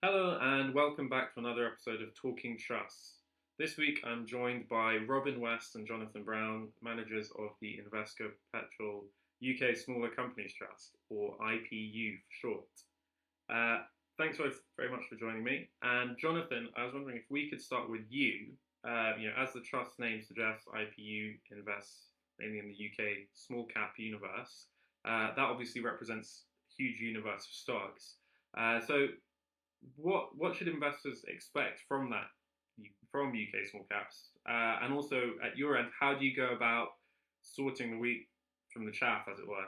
Hello and welcome back to another episode of Talking Trusts. This week I'm joined by Robin West and Jonathan Brown, managers of the Invesco Perpetual UK Smaller Companies Trust, or IPU for short. Uh, Thanks both very much for joining me. And Jonathan, I was wondering if we could start with you. As the trust name suggests, IPU invests mainly in the UK small cap universe. That obviously represents a huge universe of stocks. So what should investors expect from that from UK small caps? And also at your end, how do you go about sorting the wheat from the chaff, as it were?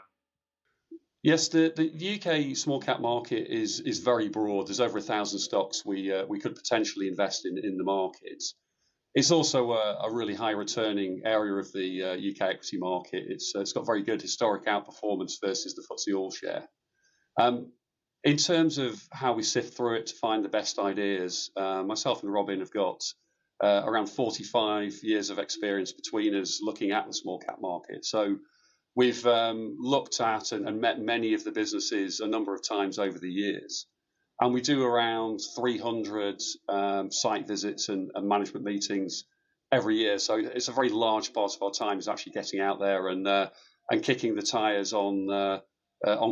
Yes, the UK small cap market is very broad. There's over 1,000 stocks we could potentially invest in the market. It's also a really high returning area of the UK equity market. It's got very good historic outperformance versus the FTSE All Share. Um, in terms of how we sift through it to find the best ideas, myself and Robin have got around 45 years of experience between us looking at the small cap market. So we've looked at and met many of the businesses a number of times over the years. And we do around 300 site visits and management meetings every year. So it's a very large part of our time is actually getting out there and kicking the tires on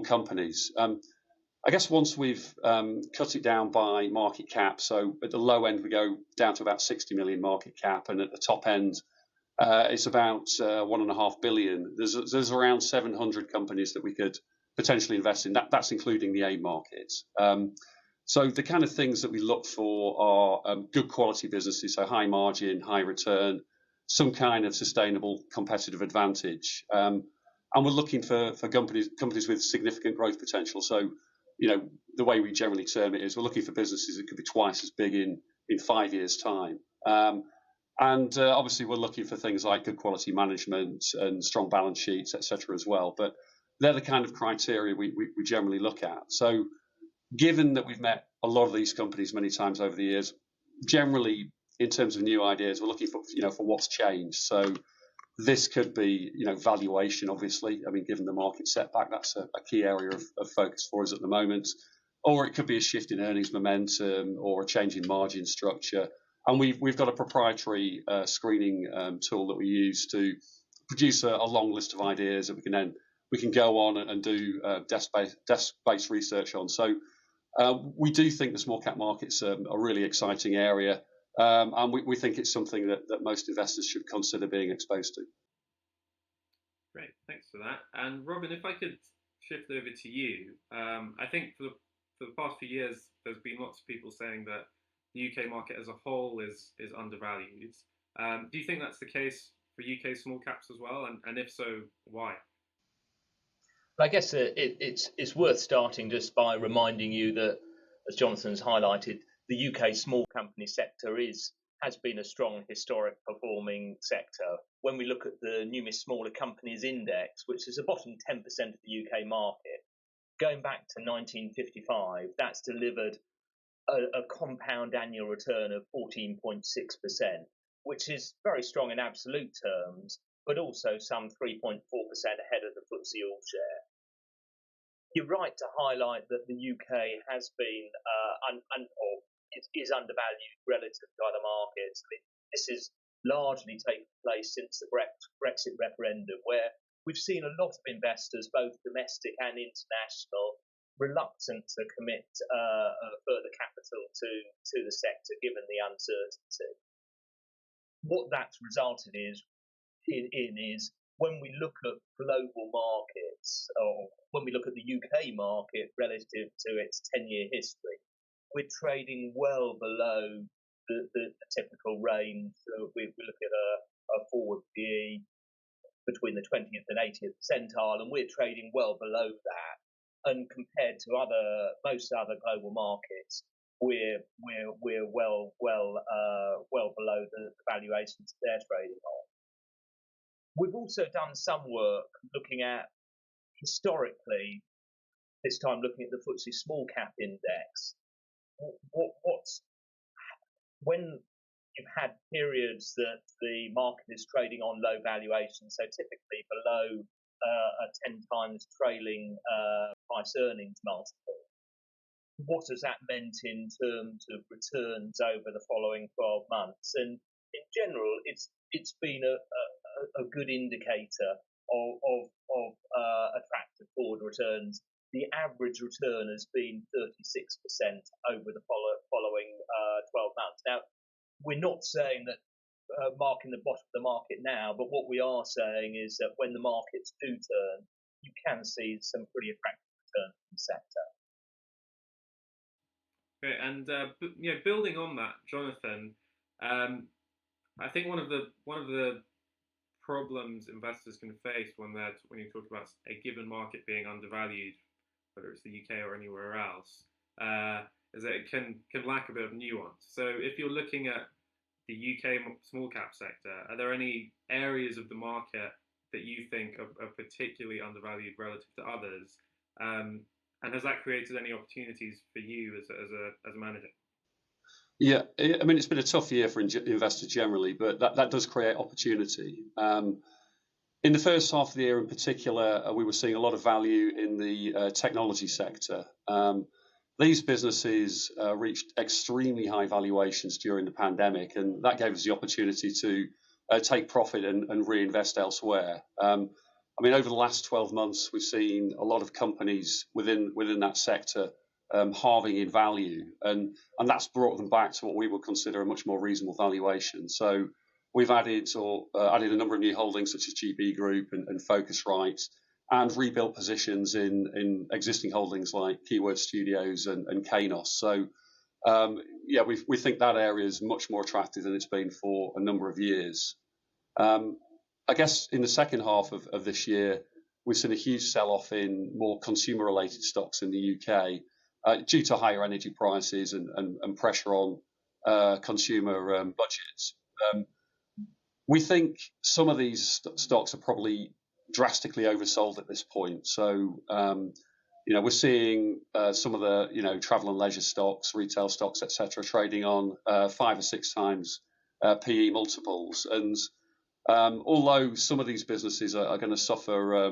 companies. I guess once we've cut it down by market cap, so at the low end we go down to about 60 million market cap, and at the top end it's about 1.5 billion. There's around 700 companies that we could potentially invest in. That's including the AIM market. So the kind of things that we look for are good quality businesses, so high margin, high return, some kind of sustainable competitive advantage. And we're looking for companies with significant growth potential. So, the way we generally term it is we're looking for businesses that could be twice as big in 5 years' time. And obviously, we're looking for things like good quality management and strong balance sheets, etc., as well. But they're the kind of criteria we generally look at. So, given that we've met a lot of these companies many times over the years, generally, in terms of new ideas, we're looking for what's changed. So, this could be, valuation, obviously. I mean, given the market setback, that's a key area of focus for us at the moment. Or it could be a shift in earnings momentum or a change in margin structure. And we've got a proprietary screening tool that we use to produce a long list of ideas that we can go on and do desk-based research on. So we do think the small cap market's a really exciting area, and we think it's something that most investors should consider being exposed to. Great, thanks for that. And Robin, if I could shift over to you, I think for the past few years, there's been lots of people saying that the UK market as a whole is undervalued. Do you think that's the case for UK small caps as well? And if so, why? I guess it's worth starting just by reminding you that, as Jonathan's highlighted, the UK small company sector has been a strong historic performing sector. When we look at the Numis Smaller Companies Index, which is the bottom 10% of the UK market, going back to 1955, that's delivered a compound annual return of 14.6%, which is very strong in absolute terms, but also some 3.4% ahead of the FTSE All Share. You're right to highlight that the UK has been or is undervalued relative to other markets. I mean, this has largely taken place since the Brexit referendum, where we've seen a lot of investors, both domestic and international, reluctant to commit further capital to the sector given the uncertainty. What that's resulted in is when we look at global markets, or when we look at the UK market relative to its 10-year history, we're trading well below the typical range. So we look at a forward PE between the 20th and 80th percentile, and we're trading well below that. And compared to most other global markets, we're well below the valuations they're trading on. We've also done some work looking at historically, this time looking at the FTSE Small Cap Index. When you've had periods that the market is trading on low valuations, so typically below a 10 times trailing price earnings multiple, what has that meant in terms of returns over the following 12 months? And in general, it's been a good indicator of attractive forward returns. The average return has been 36% over the following 12 months. Now, we're not saying that marking the bottom of the market now, but what we are saying is that when the markets do turn, you can see some pretty attractive returns in the sector. Okay, and building on that, Jonathan, I think one of the problems investors can face when you talk about a given market being undervalued, whether it's the UK or anywhere else, is that it can lack a bit of nuance. So if you're looking at the UK small cap sector, are there any areas of the market that you think are particularly undervalued relative to others? And has that created any opportunities for you as a manager? Yeah, I mean, it's been a tough year for investors generally, but that does create opportunity. In the first half of the year in particular, we were seeing a lot of value in the technology sector. These businesses reached extremely high valuations during the pandemic, and that gave us the opportunity to take profit and reinvest elsewhere. I mean, over the last 12 months, we've seen a lot of companies within that sector halving in value, and that's brought them back to what we would consider a much more reasonable valuation. So we've added a number of new holdings such as GB Group and Focusrite, and rebuilt positions in existing holdings like Keyword Studios and Kainos. So we think that area is much more attractive than it's been for a number of years. I guess in the second half of this year, we've seen a huge sell-off in more consumer-related stocks in the UK due to higher energy prices and pressure on consumer budgets. We think some of these stocks are probably drastically oversold at this point. So, we're seeing some of the, travel and leisure stocks, retail stocks, etc., trading on 5 or 6 times PE multiples. And although some of these businesses are going to suffer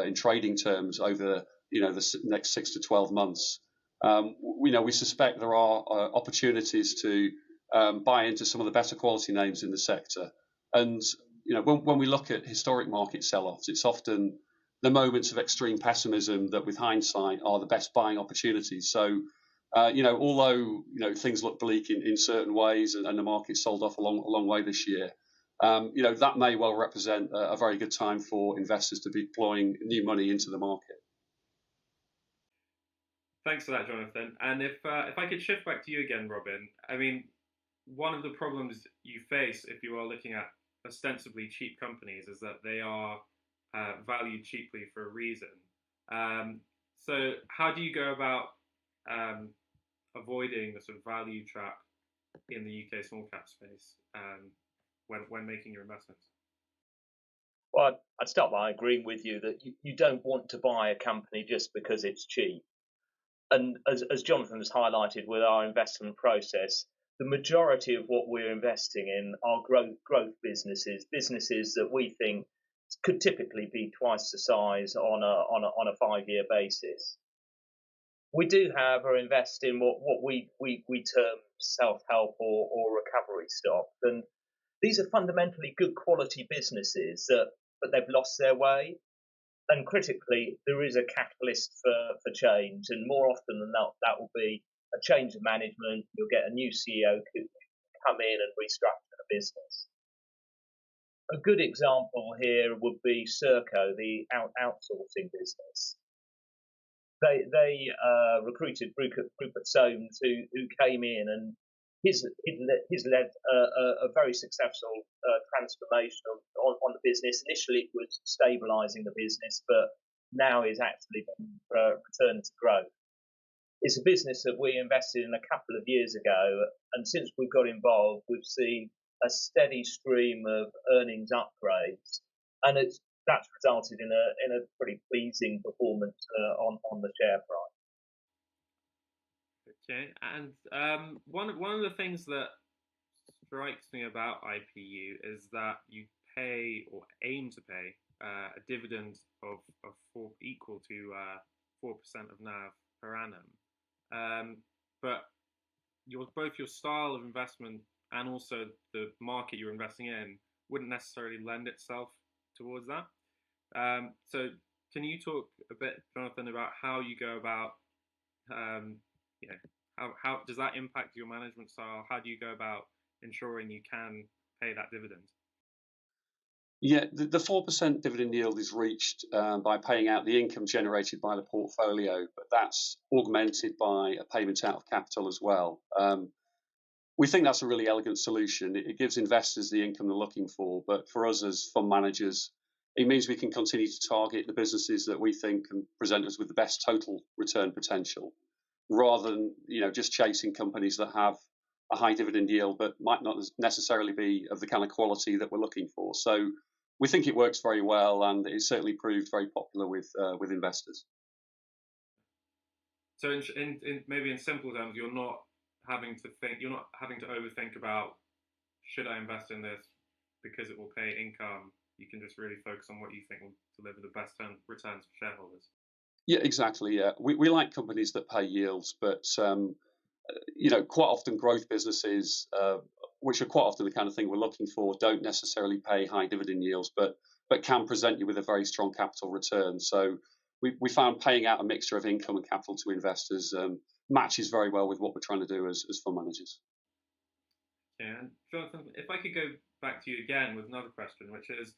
in trading terms over the next 6 to 12 months, we suspect there are opportunities to buy into some of the better quality names in the sector. And when we look at historic market sell-offs, it's often the moments of extreme pessimism that, with hindsight, are the best buying opportunities. So, although things look bleak in certain ways, and the market sold off a long way this year, that may well represent a very good time for investors to be deploying new money into the market. Thanks for that, Jonathan. And if I could shift back to you again, Robin, I mean, one of the problems you face if you are looking at ostensibly cheap companies is that they are valued cheaply for a reason. So how do you go about avoiding the sort of value trap in the UK small cap space when making your investments? Well, I'd start by agreeing with you that you don't want to buy a company just because it's cheap. And as Jonathan has highlighted with our investment process, the majority of what we're investing in are growth businesses that we think could typically be twice the size on a 5-year basis. We do, however, invest in what we term self-help or recovery stock, and these are fundamentally good quality businesses but they've lost their way. And critically, there is a catalyst for change, and more often than not, that will be a change of management. You'll get a new CEO who come in and restructure the business. A good example here would be Serco, the outsourcing business. They recruited Rupert Soames, who came in, and he's led a very successful transformation on the business. Initially, it was stabilising the business, but now is actually returned to growth. It's a business that we invested in a couple of years ago, and since we've got involved, we've seen a steady stream of earnings upgrades, and that's resulted in a pretty pleasing performance on the share price. Okay, and one of the things that strikes me about IPU is that you pay or aim to pay a dividend of equal to 4% of NAV per annum. but both your style of investment and also the market you're investing in wouldn't necessarily lend itself towards that. So can you talk a bit, Jonathan, about how you go about, how does that impact your management style? How do you go about ensuring you can pay that dividend? Yeah, the 4% dividend yield is reached by paying out the income generated by the portfolio, but that's augmented by a payment out of capital as well. We think that's a really elegant solution. It gives investors the income they're looking for, but for us as fund managers, it means we can continue to target the businesses that we think can present us with the best total return potential, rather than just chasing companies that have a high dividend yield but might not necessarily be of the kind of quality that we're looking for. So we think it works very well, and it's certainly proved very popular with investors. So maybe in simple terms, you're not having to overthink about, should I invest in this because it will pay income. You can just really focus on what you think will deliver the best returns for shareholders. Yeah, exactly. Yeah, we like companies that pay yields, but quite often growth businesses, which are quite often the kind of thing we're looking for, don't necessarily pay high dividend yields, but can present you with a very strong capital return. So we found paying out a mixture of income and capital to investors matches very well with what we're trying to do as fund managers. Yeah, and Jonathan, if I could go back to you again with another question, which is,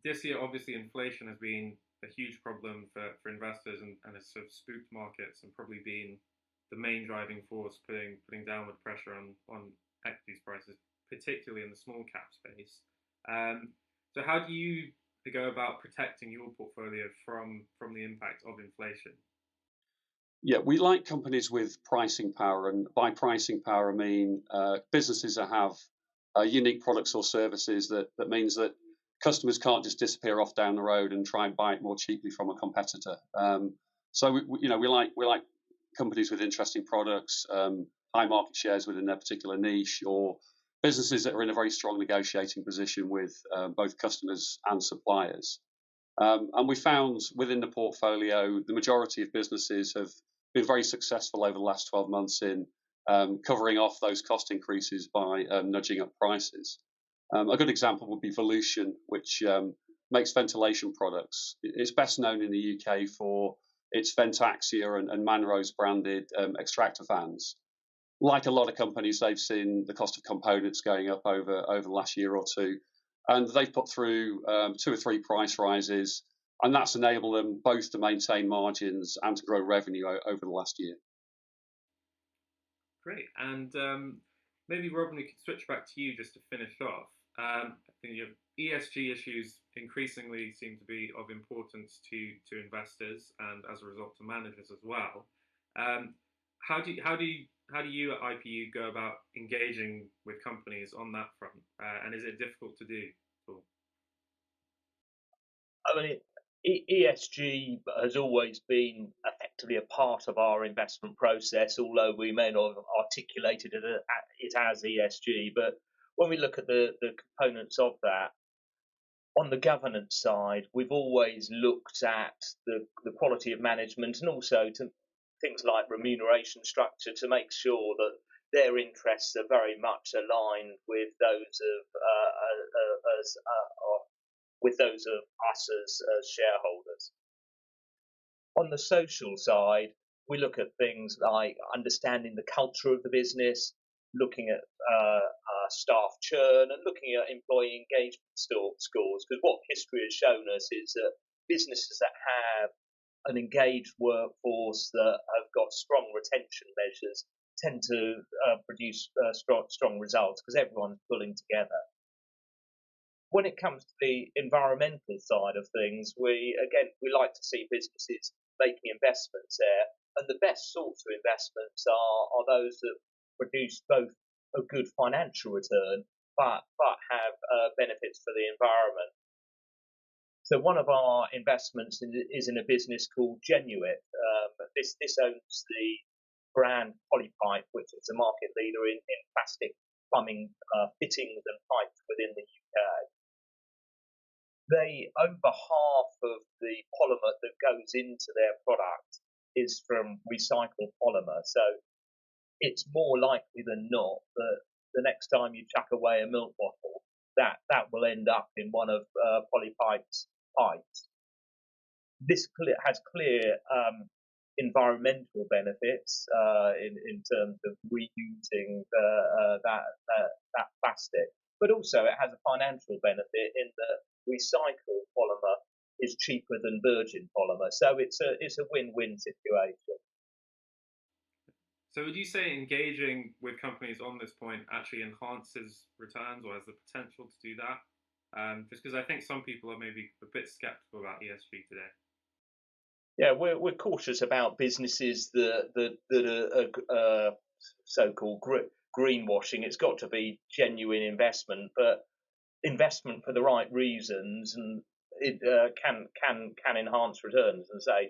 this year obviously inflation has been a huge problem for investors and has sort of spooked markets and probably been the main driving force putting downward pressure on equities prices, particularly in the small cap space. So how do you go about protecting your portfolio from the impact of inflation? Yeah, we like companies with pricing power, and by pricing power I mean businesses that have unique products or services that means that customers can't just disappear off down the road and try and buy it more cheaply from a competitor. So we like companies with interesting products, high market shares within their particular niche, or businesses that are in a very strong negotiating position with both customers and suppliers. And we found within the portfolio, the majority of businesses have been very successful over the last 12 months in covering off those cost increases by nudging up prices. A good example would be Volution, which makes ventilation products. It's best known in the UK for its Ventaxia and Manrose branded extractor fans. Like a lot of companies, they've seen the cost of components going up over the last year or two, and they've put through 2 or 3 price rises, and that's enabled them both to maintain margins and to grow revenue over the last year. Great. And maybe, Robin, we could switch back to you just to finish off. I think ESG issues increasingly seem to be of importance to investors and, as a result, to managers as well. How do you at IPU go about engaging with companies on that front? And is it difficult to do at all? I mean, ESG has always been effectively a part of our investment process, although we may not have articulated it as ESG. But when we look at the components of that, on the governance side, we've always looked at the quality of management and also to things like remuneration structure to make sure that their interests are very much aligned with those of us as shareholders. On the social side, we look at things like understanding the culture of the business, looking at staff churn, and looking at employee engagement scores. Because what history has shown us is that businesses that have an engaged workforce that have got strong retention measures tend to produce strong results because everyone's pulling together. When it comes to the environmental side of things, we like to see businesses making investments there, and the best sorts of investments are those that produce both a good financial return but have benefits for the environment. So one of our investments is in a business called Genuit. This owns the brand Polypipe, which is a market leader in plastic plumbing fittings and pipes within the UK. Over half of the polymer that goes into their product is from recycled polymer. So it's more likely than not that the next time you chuck away a milk bottle, that will end up in one of Polypipe's pipes. This has clear environmental benefits in terms of reusing that plastic, but also it has a financial benefit in that recycled polymer is cheaper than virgin polymer, so it's a win-win situation. So would you say engaging with companies on this point actually enhances returns or has the potential to do that? Just because I think some people are maybe a bit skeptical about ESG today. Yeah, we're cautious about businesses that are so-called greenwashing. It's got to be genuine investment, but investment for the right reasons, and it can enhance returns. And say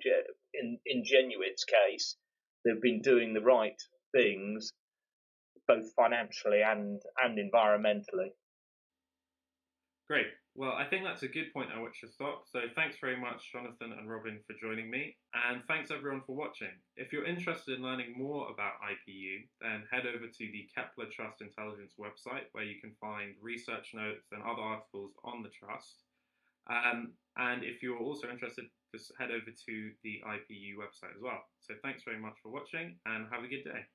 in Genuit's case, they've been doing the right things, both financially and environmentally. Great. Well, I think that's a good point at which to stop. So thanks very much, Jonathan and Robin, for joining me. And thanks everyone for watching. If you're interested in learning more about IPU, then head over to the Kepler Trust Intelligence website, where you can find research notes and other articles on the trust. And if you're also interested, just head over to the IPU website as well. So thanks very much for watching and have a good day.